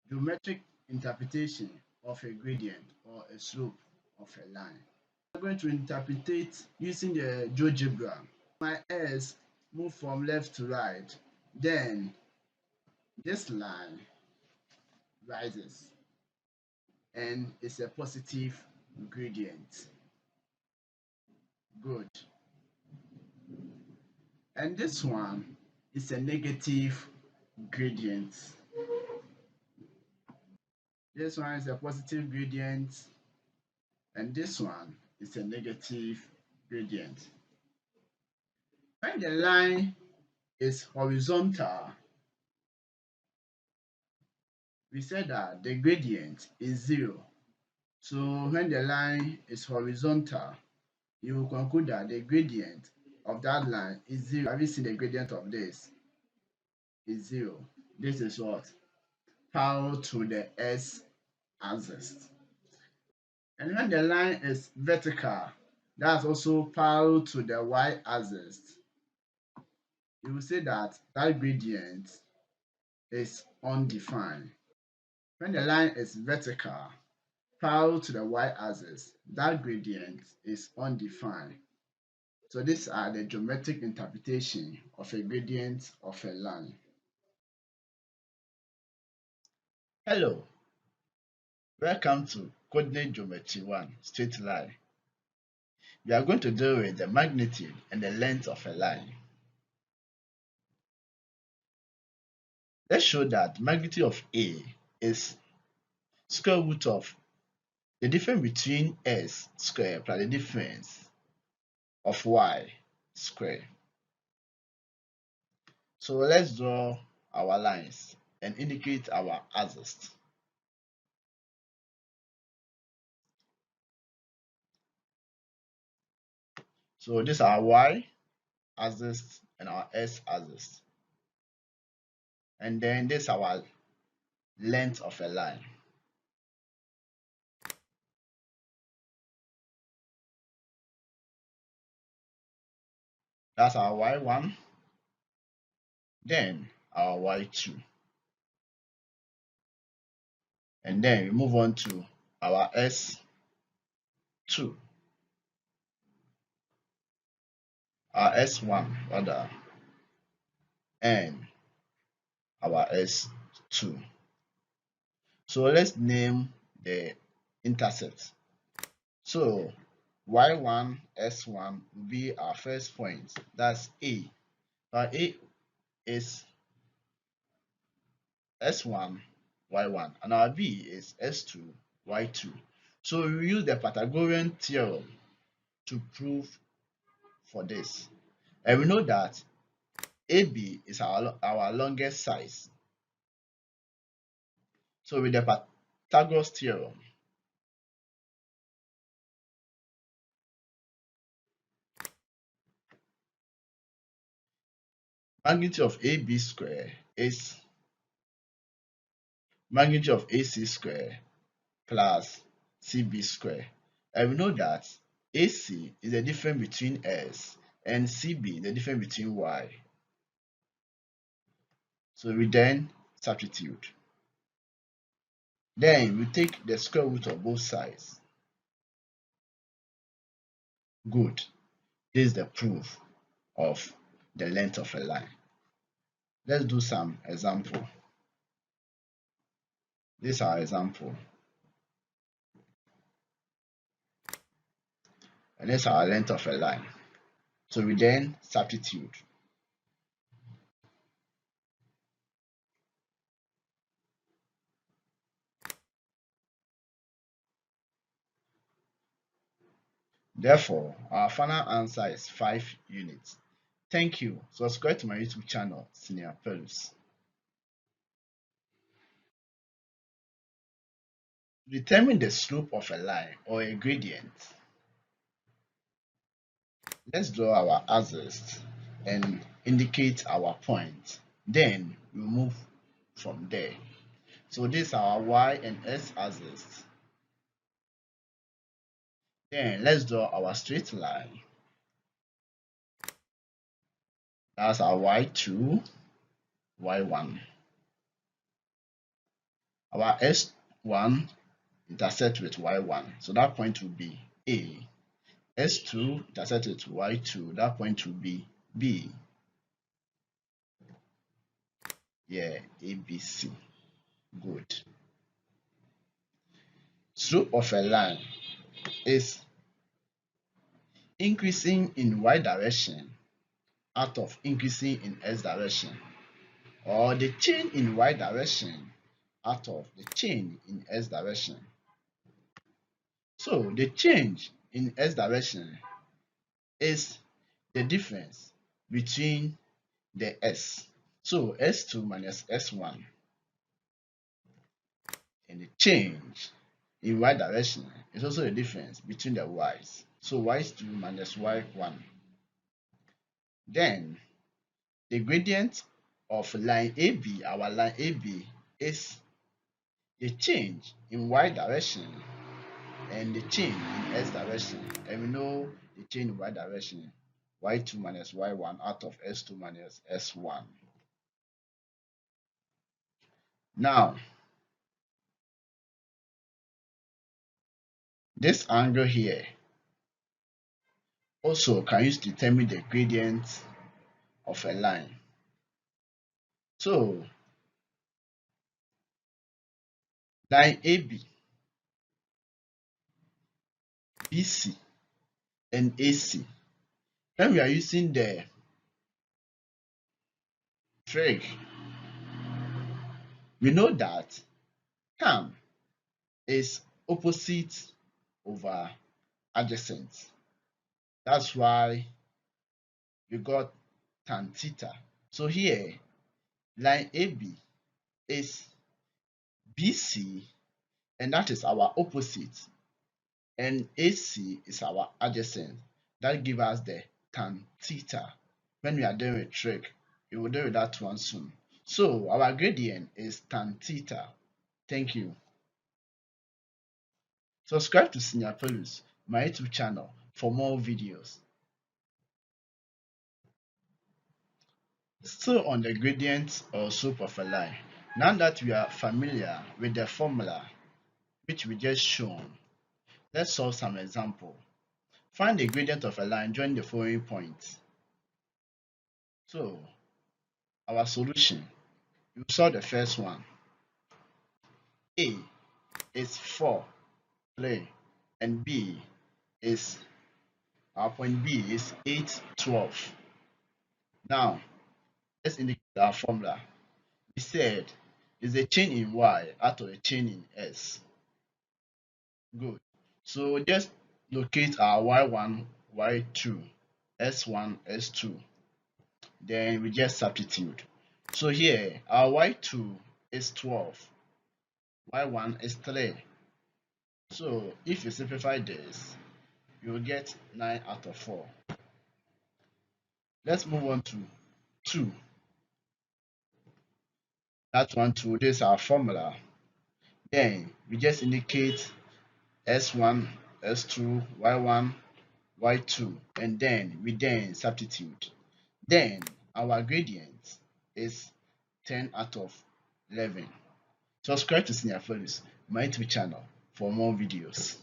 Geometric interpretation of a gradient or a slope of a line. I'm going to interpret it using the GeoGebra. My S move from left to right, then this line rises and it's a positive gradient. Good. And this one is a negative gradient. This one is a positive gradient, and this one is a negative gradient. When the line is horizontal, we said that the gradient is 0. So when the line is horizontal, you will conclude that the gradient of that line is 0. Have you seen the gradient of this? Is 0. This is what? Parallel to the s-axis. And when the line is vertical, that's also parallel to the y-axis. You will say that that gradient is undefined. When the line is vertical, parallel to the y-axis, that gradient is undefined. So these are the geometric interpretation of a gradient of a line. Hello, welcome to Coordinate Geometry 1 Straight Line. We are going to deal with the magnitude and the length of a line. Let's show that magnitude of A is square root of the difference between s squared plus the difference of y squared. So let's draw our lines and indicate our axis. So this is our y axis and our s axis. And then this is our length of a line. That's our y1, then our y2. And then we move on to our s2, our s1 rather, and our s2. So let's name the intercept. So y1, s1 will be our first point. That's A. Our A is s1, y1, and our B is s2, y2. So we use the Pythagorean theorem to prove for this. And we know that AB is our longest side. So with the Pythagoras theorem, magnitude of AB square is magnitude of AC square plus CB square. And we know that AC is the difference between S and CB the difference between Y. So we then substitute. Then we take the square root of both sides. Good. This is the proof of the length of a line. Let's do some example. This is our example. And this is our length of a line. So we then substitute. Therefore, our final answer is 5 units. Thank you. Subscribe to my YouTube channel, Senior Pelus. To determine the slope of a line or a gradient, let's draw our axis and indicate our point. Then we move from there. So this is our y and s axis. Then let's draw our straight line. That's our y2, y1. Our S1 intersect with Y1, so that point will be A. S2 intersect with Y2, that point will be B. Yeah, ABC. Good. Slope of a line is increasing in Y direction out of increasing in X direction, or the change in Y direction out of the change in X direction. So the change in X direction is the difference between the S. So S2 minus S1, and the change in Y direction is also the difference between the Y's. So Y2 minus Y1. Then the gradient of line AB, our line AB, is the change in Y direction and the change in X direction. And we know the change in Y direction, Y2 minus Y1 out of S2 minus S1. Now, this angle here also can use to determine the gradient of a line. So, line AB, BC, and AC, when we are using the trig, we know that tan is opposite over adjacent. That's why we got tan theta. So here, line AB is BC, and that is our opposite, and AC is our adjacent. That gives us the tan theta. When we are doing a trig, we will do that one soon. So our gradient is tan theta. Thank you. Subscribe to Senior Pelus, my YouTube channel, for more videos. Still on the gradient or slope of a line. Now that we are familiar with the formula which we just shown, let's solve some example. Find the gradient of a line joining the following points. So our solution, you saw the first one. A is 4, 3, and B is, our point B is 8, 12. Now let's indicate our formula. We said is a chain in Y out of a chain in S. Good. So just locate our Y1, Y2, S1, S2. Then we just substitute. So here our Y2 is 12, Y1 is 3. So if you simplify this, you will get 9 out of 4. Let's move on to 2. That one too, this is our formula. Then we just indicate S1, S2, Y1, Y2, and then we substitute. Then our gradient is 10 out of 11. Subscribe to Senior Fellows, my YouTube channel, for more videos.